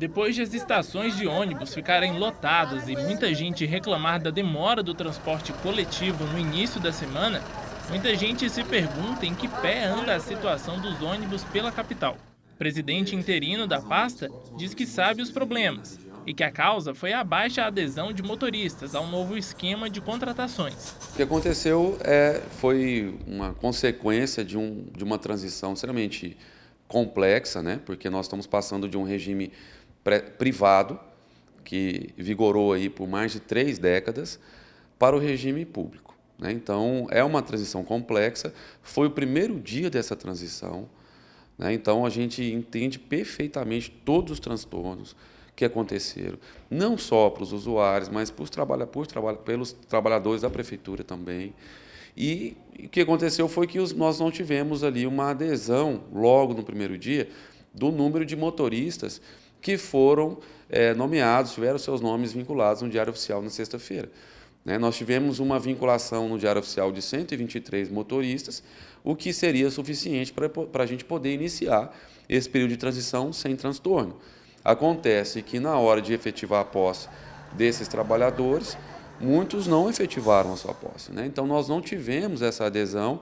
Depois de as estações de ônibus ficarem lotadas e muita gente reclamar da demora do transporte coletivo no início da semana, muita gente se pergunta em que pé anda a situação dos ônibus pela capital. O presidente interino da pasta diz que sabe os problemas e que a causa foi a baixa adesão de motoristas ao novo esquema de contratações. O que aconteceu foi uma consequência de uma transição extremamente complexa, né? Porque nós estamos passando de um regime privado, que vigorou aí por mais de 3 décadas, para o regime público, né? Então, é uma transição complexa, foi o primeiro dia dessa transição, né? Então, a gente entende perfeitamente todos os transtornos que aconteceram, não só para os usuários, mas pelos trabalhadores da prefeitura também. E o que aconteceu foi que nós não tivemos ali uma adesão, logo no primeiro dia, do número de motoristas que foram nomeados, tiveram seus nomes vinculados no Diário Oficial na sexta-feira. Nós tivemos uma vinculação no Diário Oficial de 123 motoristas, o que seria suficiente para a gente poder iniciar esse período de transição sem transtorno. Acontece que, na hora de efetivar a posse desses trabalhadores, muitos não efetivaram a sua posse, né? Então, nós não tivemos essa adesão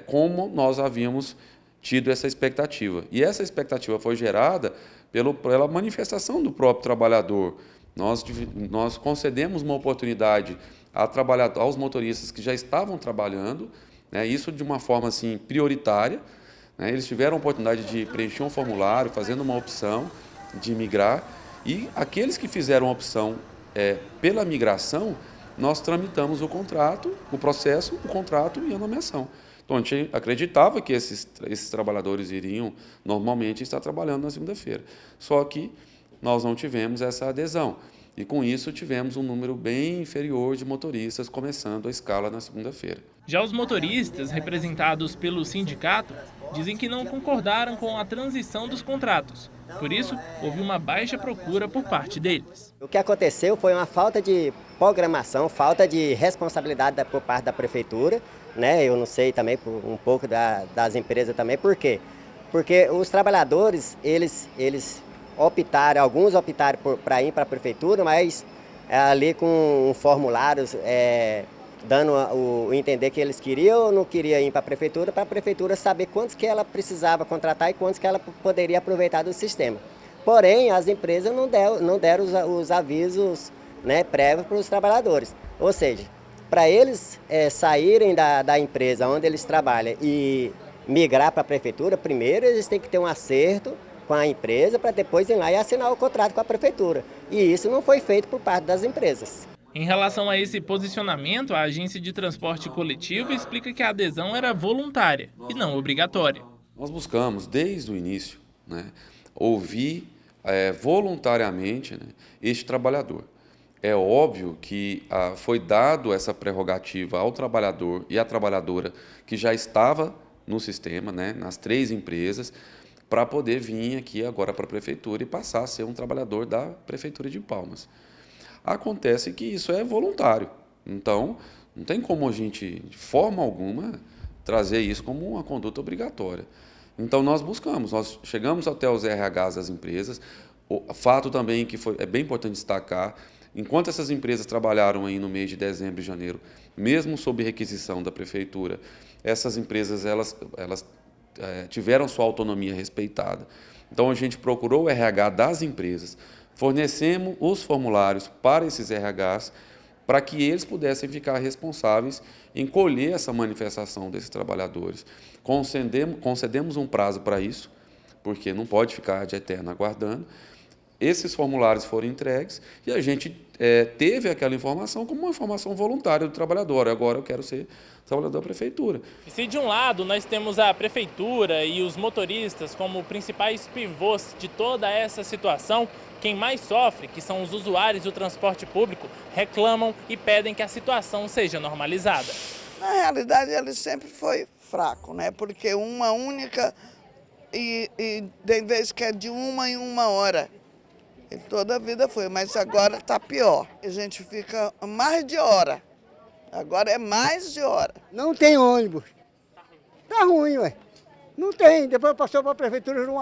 como nós havíamos tido essa expectativa. E essa expectativa foi gerada pela manifestação do próprio trabalhador. Nós concedemos uma oportunidade aos motoristas que já estavam trabalhando, né? Isso de uma forma assim, prioritária. Eles tiveram a oportunidade de preencher um formulário, fazendo uma opção de migrar, e aqueles que fizeram a opção pela migração, nós tramitamos o contrato, o processo, o contrato e a nomeação. Então, a gente acreditava que esses trabalhadores iriam normalmente estar trabalhando na segunda-feira, só que nós não tivemos essa adesão. E, com isso, tivemos um número bem inferior de motoristas começando a escala na segunda-feira. Já os motoristas, representados pelo sindicato, dizem que não concordaram com a transição dos contratos. Por isso, houve uma baixa procura por parte deles. O que aconteceu foi uma falta de programação, falta de responsabilidade por parte da prefeitura, né? Eu não sei também, um pouco das empresas também. Por quê? Porque os trabalhadores, eles alguns optaram para ir para a prefeitura, mas ali com formulários dando o entender que eles queriam ou não queriam ir para a prefeitura saber quantos que ela precisava contratar e quantos que ela poderia aproveitar do sistema. Porém, as empresas não deram os avisos, né, prévios para os trabalhadores. Ou seja, para eles saírem da empresa onde eles trabalham e migrar para a prefeitura, primeiro eles têm que ter um acerto com a empresa para depois ir lá e assinar o contrato com a prefeitura. E isso não foi feito por parte das empresas. Em relação a esse posicionamento, a agência de transporte coletivo explica que a adesão era voluntária e não obrigatória. Nós buscamos, desde o início, né, ouvir voluntariamente, né, este trabalhador. É óbvio que foi dado essa prerrogativa ao trabalhador e à trabalhadora que já estava no sistema, né, nas 3 empresas, para poder vir aqui agora para a prefeitura e passar a ser um trabalhador da Prefeitura de Palmas. Acontece que isso é voluntário, então não tem como a gente, de forma alguma, trazer isso como uma conduta obrigatória. Então nós chegamos até os RHs das empresas. O fato também que é bem importante destacar, enquanto essas empresas trabalharam aí no mês de dezembro e janeiro, mesmo sob requisição da prefeitura, essas empresas elas tiveram sua autonomia respeitada. Então a gente procurou o RH das empresas, fornecemos os formulários para esses RHs para que eles pudessem ficar responsáveis em colher essa manifestação desses trabalhadores. Concedemos um prazo para isso, porque não pode ficar de eterno aguardando. Esses formulários foram entregues e a gente teve aquela informação como uma informação voluntária do trabalhador. Agora eu quero ser trabalhador da prefeitura. E se de um lado nós temos a prefeitura e os motoristas como principais pivôs de toda essa situação, quem mais sofre, que são os usuários do transporte público, reclamam e pedem que a situação seja normalizada. Na realidade, ele sempre foi fraco, né? Porque uma única e de vez que é de uma em uma hora. Ele toda a vida foi, mas agora está pior. A gente fica mais de hora. Agora é mais de hora. Não tem ônibus. Tá ruim, ué. Não tem. Depois passou para a prefeitura uma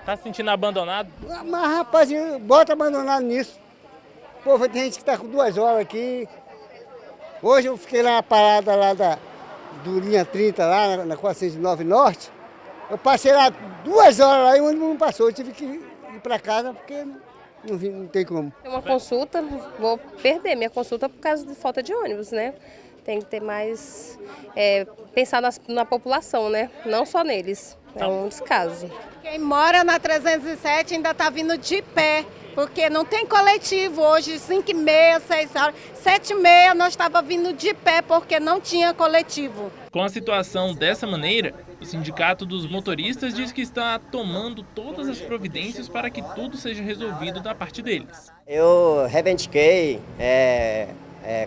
Tá se sentindo abandonado? Mas, rapaz, bota abandonado nisso. Pô, tem gente que tá com 2 horas aqui. Hoje eu fiquei lá na parada lá do linha 30, lá na 409 Norte. Eu passei lá 2 horas lá e o ônibus não passou. Eu tive que ir para casa porque não tem como. Tem uma consulta, vou perder minha consulta por causa de falta de ônibus, né? Tem que ter mais, pensar na população, né? Não só neles, é um descaso. Quem mora na 307 ainda está vindo de pé, porque não tem coletivo hoje, 5h30, 6 horas, 7h30 nós estávamos vindo de pé porque não tinha coletivo. Com a situação dessa maneira, o Sindicato dos Motoristas diz que está tomando todas as providências para que tudo seja resolvido da parte deles. Eu reivindiquei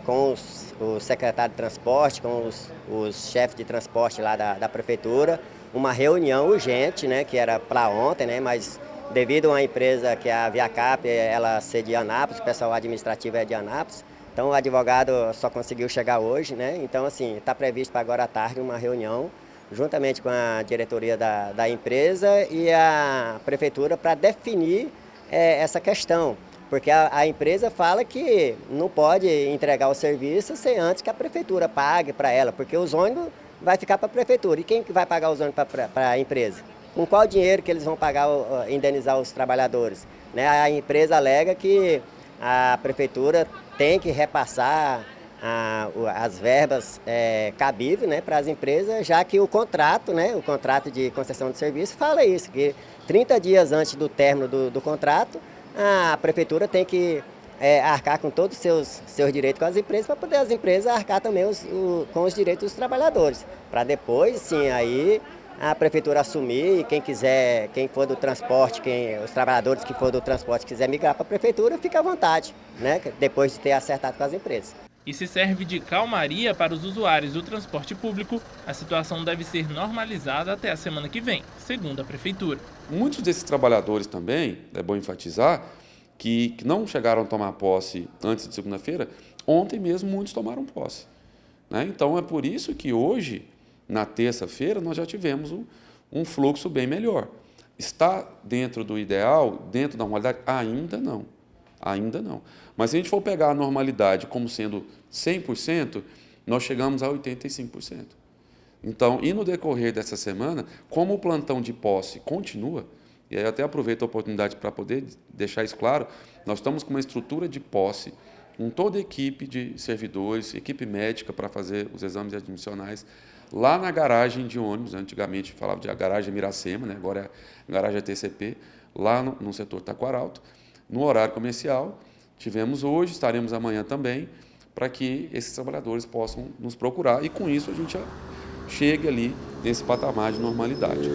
com o secretário de transporte, com os chefes de transporte lá da prefeitura, uma reunião urgente, né, que era para ontem, né, mas devido a uma empresa que é a Viacap, ela sede de Anápolis, o pessoal administrativo é de Anápolis, então o advogado só conseguiu chegar hoje, né, então assim, está previsto para agora à tarde uma reunião, juntamente com a diretoria da empresa e a prefeitura para definir essa questão. Porque a empresa fala que não pode entregar o serviço sem antes que a prefeitura pague para ela, porque os ônibus vai ficar para a prefeitura. E quem que vai pagar os ônibus para a empresa? Com qual dinheiro que eles vão pagar, indenizar os trabalhadores? Né? A empresa alega que a prefeitura tem que repassar as verbas cabíveis, né, para as empresas, já que o contrato, né, o contrato de concessão de serviço fala isso, que 30 dias antes do término do contrato, a prefeitura tem que arcar com todos os seus direitos com as empresas, para poder as empresas arcar também com os direitos dos trabalhadores. Para depois, sim, aí a prefeitura assumir e quem for do transporte, os trabalhadores que for do transporte quiser migrar para a prefeitura, fica à vontade, né, depois de ter acertado com as empresas. E se serve de calmaria para os usuários do transporte público, a situação deve ser normalizada até a semana que vem, segundo a prefeitura. Muitos desses trabalhadores também, é bom enfatizar, que não chegaram a tomar posse antes de segunda-feira, ontem mesmo muitos tomaram posse, né? Então é por isso que hoje, na terça-feira, nós já tivemos um fluxo bem melhor. Está dentro do ideal, dentro da normalidade? Ainda não. Ainda não. Mas se a gente for pegar a normalidade como sendo 100%, nós chegamos a 85%. Então, e no decorrer dessa semana, como o plantão de posse continua, e aí eu até aproveito a oportunidade para poder deixar isso claro, nós estamos com uma estrutura de posse, com toda a equipe de servidores, equipe médica para fazer os exames admissionais, lá na garagem de ônibus, antigamente falava de a garagem Miracema, né? Agora é a garagem ATCP, lá no setor Taquaralto, no horário comercial. Tivemos hoje, estaremos amanhã também, para que esses trabalhadores possam nos procurar e com isso a gente chegue ali nesse patamar de normalidade.